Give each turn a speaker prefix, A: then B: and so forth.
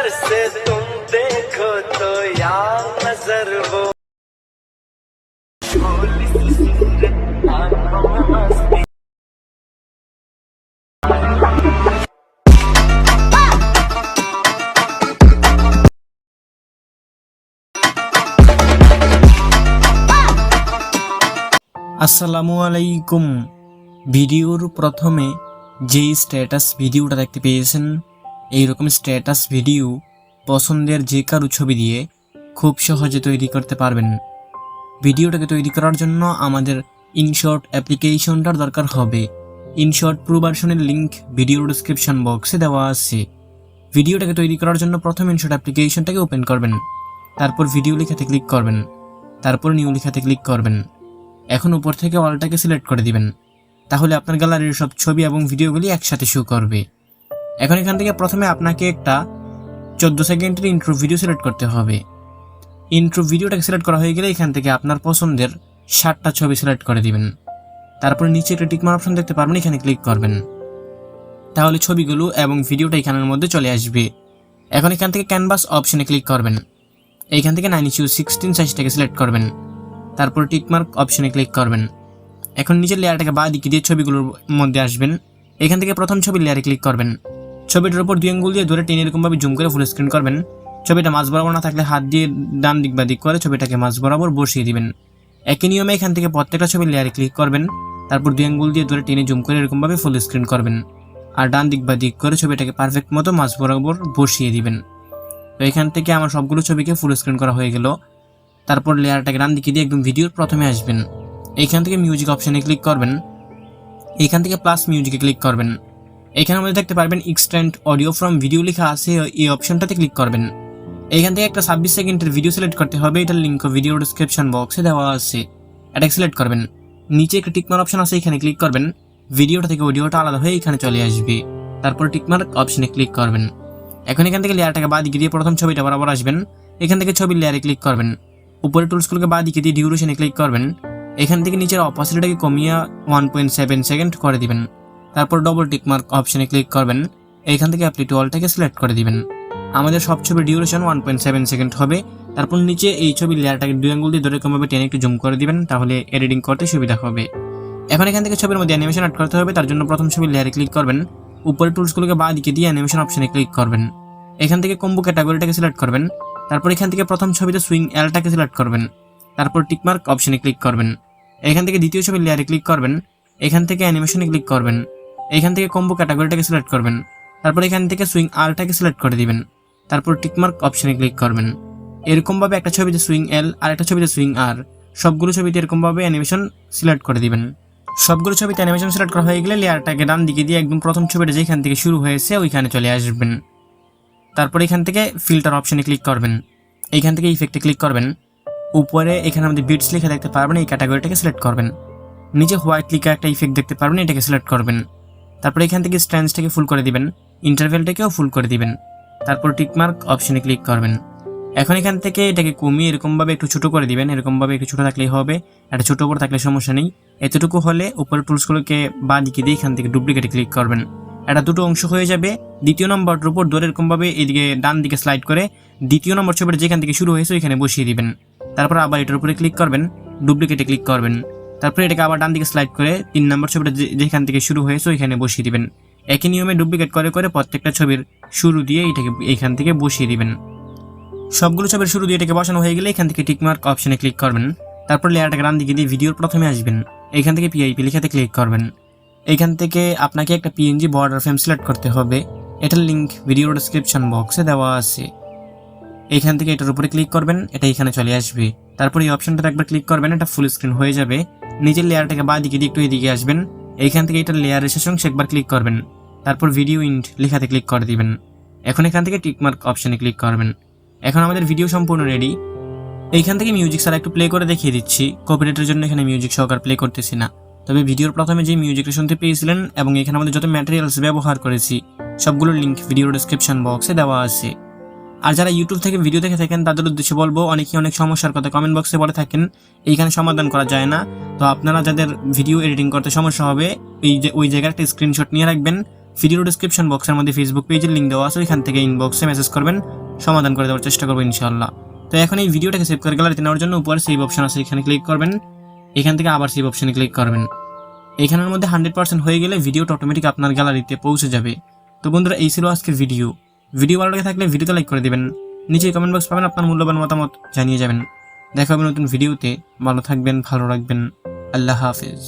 A: से तुम देखो तो यार नजर वो भोली सी सूरत आंखों में मस्ती।
B: আসসালামু আলাইকুম। ভিডিওর প্রথমে যেই স্ট্যাটাস ভিডিওটা দেখতে পেয়েছেন, এইরকম স্ট্যাটাস ভিডিও পছন্দের যে কারো ছবি দিয়ে খুব সহজে তৈরি করতে পারবেন। ভিডিওটাকে তৈরি করার জন্য আমাদের ইনশর্ট অ্যাপ্লিকেশনটার দরকার হবে। ইনশর্ট প্রো ভার্সনের লিঙ্ক ভিডিওর ডেসক্রিপশন বক্সে দেওয়া আছে। ভিডিওটাকে তৈরি করার জন্য প্রথম ইনশর্ট অ্যাপ্লিকেশনটাকে ওপেন করবেন, তারপর ভিডিও লেখাতে ক্লিক করবেন, তারপর নিউ লেখাতে ক্লিক করবেন। এখন উপর থেকে অলটাকে সিলেক্ট করে দিবেন, তাহলে আপনার গ্যালারির সব ছবি এবং ভিডিওগুলি একসাথে শো করবে। এখন এখান থেকে প্রথমে আপনাকে একটা 14 সেকেন্ডের ইন্ট্রো ভিডিও সিলেক্ট করতে হবে। ইন্ট্রো ভিডিওটাকে সিলেক্ট করা হয়ে গেলে এখান থেকে আপনার পছন্দের 60টা ছবি সিলেক্ট করে দিবেন। তারপর নিচে একটা টিক মার্ক অপশন দেখতে পারবেন, এখানে ক্লিক করবেন, তাহলে ছবিগুলো এবং ভিডিওটা এখানের মধ্যে চলে আসবে। এখন এখান থেকে ক্যানভাস অপশনে ক্লিক করবেন, এইখান থেকে 9:16 সাইজটাকে সিলেক্ট করবেন, তারপর টিকমার্ক অপশনে ক্লিক করবেন। এখন নিচের লেয়ারটাকে বাঁ দিকে দিয়ে ছবিগুলোর মধ্যে আসবেন, এখান থেকে প্রথম ছবির লেয়ারে ক্লিক করবেন। ছবিটার উপর 2 আঙ্গুল দিয়ে ধরে টেনে এরকমভাবে জুম করে ফুল স্ক্রিন করবেন। ছবিটা মাঝ বরাবর না থাকলে হাত দিয়ে ডান দিক বা দিক করে ছবিটাকে মাঝ বরাবর বসিয়ে দিবেন। একই নিয়মে এখান থেকে প্রত্যেকটা ছবির লেয়ারে ক্লিক করবেন, তারপর 2 আঙ্গুল দিয়ে ধরে টেনে জুম করে এরকমভাবে ফুল স্ক্রিন করবেন, আর ডান দিক বা দিক করে ছবিটাকে পারফেক্ট মতো মাঝ বরাবর বসিয়ে দিবেন। তো এখান থেকে আমার সবগুলো ছবিকে ফুল স্ক্রিন করা হয়ে গেল। তারপর লেয়ারটাকে ডান দিকে দিয়ে একদম ভিডিওর প্রথমে আসবেন, এইখান থেকে মিউজিক অপশনে ক্লিক করবেন, এইখান থেকে প্লাস মিউজিকে ক্লিক করবেন। এখানে আমাদের দেখতে পারবেন এক্সটেন্ড অডিও ফ্রম ভিডিও লেখা আছে, এই অপশনটাতে ক্লিক করবেন। এইখান থেকে একটা 26 সেকেন্ডের ভিডিও সিলেক্ট করতে হবে, এটার লিঙ্ক ভিডিও ডেসক্রিপশন বক্সে দেওয়া আছে, এটাকে সিলেক্ট করবেন। নিচে একটা টিকমার্ক অপশন আছে, এখানে ক্লিক করবেন, ভিডিওটা থেকে অডিওটা আলাদা হয়ে এখানে চলে আসবে। তারপর টিকমার্ক অপশনে ক্লিক করবেন। এখন এখান থেকে লেয়ারটাকে বাঁ দিকে দিয়ে প্রথম ছবিটা বরাবর আসবেন, এখান থেকে ছবির লেয়ারে ক্লিক করবেন, উপরে টুলসগুলোকে বাঁ দিকে দিয়ে ডিউরেশনে ক্লিক করবেন। এখান থেকে নিচের অপাসিটিটাকে কমিয়ে 1.7 সেকেন্ড করে দিবেন। তারপর ডবল টিকমার্ক অপশনে ক্লিক করবেন, এইখান থেকে আপনি টুলটাকে সিলেক্ট করে দিবেন। আমাদের সব ছবির ডিউরেশন 1.7 সেকেন্ড হবে। তারপর নিচে এই ছবির লেয়ারটাকে 2 আঙ্গুল দিয়ে ধরে এরকমভাবে টেনে একটু জুম করে দিবেন, তাহলে এডিটিং করতে সুবিধা হবে। এখন এখান থেকে ছবির মধ্যে অ্যানিমেশন অ্যাড করতে হবে, তার জন্য প্রথম ছবির লেয়ারে ক্লিক করবেন, উপরে টুলসগুলোকে বাঁ দিকে দিয়ে অ্যানিমেশন অপশনে ক্লিক করবেন। এখান থেকে কম্বো ক্যাটাগরিটাকে সিলেক্ট করবেন, তারপর এখান থেকে প্রথম ছবিতে সুইং এলটাকে সিলেক্ট করবেন, তারপর টিকমার্ক অপশনে ক্লিক করবেন। এখান থেকে দ্বিতীয় ছবির লেয়ারে ক্লিক করবেন, এখান থেকে অ্যানিমেশনে ক্লিক করবেন, এখান থেকে কম্বো ক্যাটাগরিটাকে সিলেক্ট করবেন, তারপর এখান থেকে সুইং আরটাকে সিলেক্ট করে দিবেন, তারপর টিকমার্ক অপশনে ক্লিক করবেন। এরকমভাবে একটা ছবিতে সুইং এল আর একটা ছবিতে সুইং আর, সবগুলো ছবিতে এরকমভাবে অ্যানিমেশন সিলেক্ট করে দিবেন। সবগুলো ছবিতে অ্যানিমেশন সিলেক্ট করা হয়ে গেলে লেয়ারটাকে ডান দিকে দিয়ে একদম প্রথম ছবিটা যেখান থেকে শুরু হয়েছে ওইখানে চলে আসবেন। তারপর এখান থেকে ফিল্টার অপশনে ক্লিক করবেন, এইখান থেকে ইফেক্টে ক্লিক করবেন, উপরে এখানে আমাদের বিটস লেখা দেখতে পারবেন, এই ক্যাটাগরিটাকে সিলেক্ট করবেন। নিচে হোয়াইট লেখা একটা ইফেক্ট দেখতে পারবেন, এটাকে সিলেক্ট করবেন। তারপর এখান থেকে স্ট্যান্ডসটাকে ফুল করে দিবেন, ইন্টারভেলটাকেও ফুল করে দিবেন, তারপর টিকমার্ক অপশনে ক্লিক করবেন। এখন এখান থেকে এটাকে কমিয়ে এরকমভাবে একটু ছোট করে দিবেন, এরকমভাবে একটু ছোট থাকলেই হবে, একটা ছোট বড় থাকলে সমস্যা নেই। এতটুকু হলে উপরের টুলসগুলোকে বাঁ দিকে দিয়ে এখান থেকে ডুপ্লিকেটে ক্লিক করবেন, এটা দুটো অংশ হয়ে যাবে। দ্বিতীয় নম্বরটার উপর ধরে এরকমভাবে এদিকে ডান দিকে স্লাইড করে দ্বিতীয় নম্বর ছবিটা যেখান থেকে শুরু হয়েছে ওইখানে বসিয়ে দিবেন। তারপর আবার এটার উপরে ক্লিক করবেন, ডুপ্লিকেটে ক্লিক করবেন, তারপরে এটাকে আবার ডান দিকে স্লাইড করে 3 নম্বর ছবিটা যেখান থেকে শুরু হয়েছে ওইখানে বসিয়ে দিবেন। একই নিয়মে ডুপ্লিকেট করে করে প্রত্যেকটা ছবির শুরু দিয়ে এটাকে এইখান থেকে বসিয়ে দিবেন। সবগুলো ছবির শুরু দিয়ে এটাকে বসানো হয়ে গেলে এখান থেকে টিকমার্ক অপশনে ক্লিক করবেন, তারপর লেয়ারটাকে ডান দিকে দিয়ে ভিডিওর প্রথমে আসবেন, এইখান থেকে পিআইপি লেখাতে ক্লিক করবেন। এইখান থেকে আপনাকে একটা পিএনজি বর্ডার ফ্রেম সিলেক্ট করতে হবে, এটার লিঙ্ক ভিডিও ডেসক্রিপশন বক্সে দেওয়া আছে। এইখান থেকে এটার উপরে ক্লিক করবেন, এটা এখানে চলে আসবে। তারপর এই অপশনটাতে একবার ক্লিক করবেন, এটা ফুল স্ক্রিন হয়ে যাবে। নিচের লেয়ারটাকে বাঁ দিকে দিয়ে একটু এদিকে আসবেন, এইখান থেকে এটার লেয়ারের শেষ অংশে একবার ক্লিক করবেন, তারপর ভিডিও ইন্ট লেখাতে ক্লিক করে দিবেন। এখন এখান থেকে টিকমার্ক অপশনে ক্লিক করবেন। এখন আমাদের ভিডিও সম্পূর্ণ রেডি। এইখান থেকে মিউজিক ছাড়া একটু প্লে করে দেখিয়ে দিচ্ছি, কপিরাইটের জন্য এখানে মিউজিক সহকার প্লে করতেছি না। তবে ভিডিওর প্রথমে যে মিউজিকটা শুনতে পেয়েছিলেন এবং এখানে আমাদের যত ম্যাটেরিয়ালস ব্যবহার করেছি সবগুলোর লিঙ্ক ভিডিও ডেসক্রিপশন বক্সে দেওয়া আছে। আর যারা ইউটিউব থেকে ভিডিও দেখে থাকেন তাদের উদ্দেশ্যে বলবো, অনেকে অনেক সমস্যার কথা কমেন্ট বক্সে বলে থাকেন, এইখানে সমাধান করা যায় না। তো আপনারা যাদের ভিডিও এডিটিং করতে সমস্যা হবে ওই জায়গার একটা স্ক্রিনশট নিয়ে রাখবেন, ভিডিও ডিসক্রিপশন বক্সের মধ্যে ফেসবুক পেজের লিঙ্ক দেওয়া আছে, এখান থেকে ইনবক্সে মেসেজ করবেন, সমাধান করে দেওয়ার চেষ্টা করবো ইনশাআল্লাহ। তো এখন এই ভিডিওটাকে সেভ করে গ্যালারিতে নেওয়ার জন্য উপরে সেভ অপশন আছে, এখানে ক্লিক করবেন, এখান থেকে আবার সেভ অপশনে ক্লিক করবেন। এখানের মধ্যে 100% হয়ে গেলে ভিডিওটা অটোমেটিক আপনার গ্যালারিতে পৌঁছে যাবে। তো বন্ধুরা, এই ছিল আজকের ভিডিও ভালো লেগে থাকলে ভিডিওতে লাইক করে দিবেন, নিচে কমেন্ট বক্স পাবেন, আপনার মূল্যবান মতামত জানিয়ে যাবেন। দেখা হবে নতুন ভিডিওতে, ভালো থাকবেন, ভালো রাখবেন, আল্লাহ হাফেজ।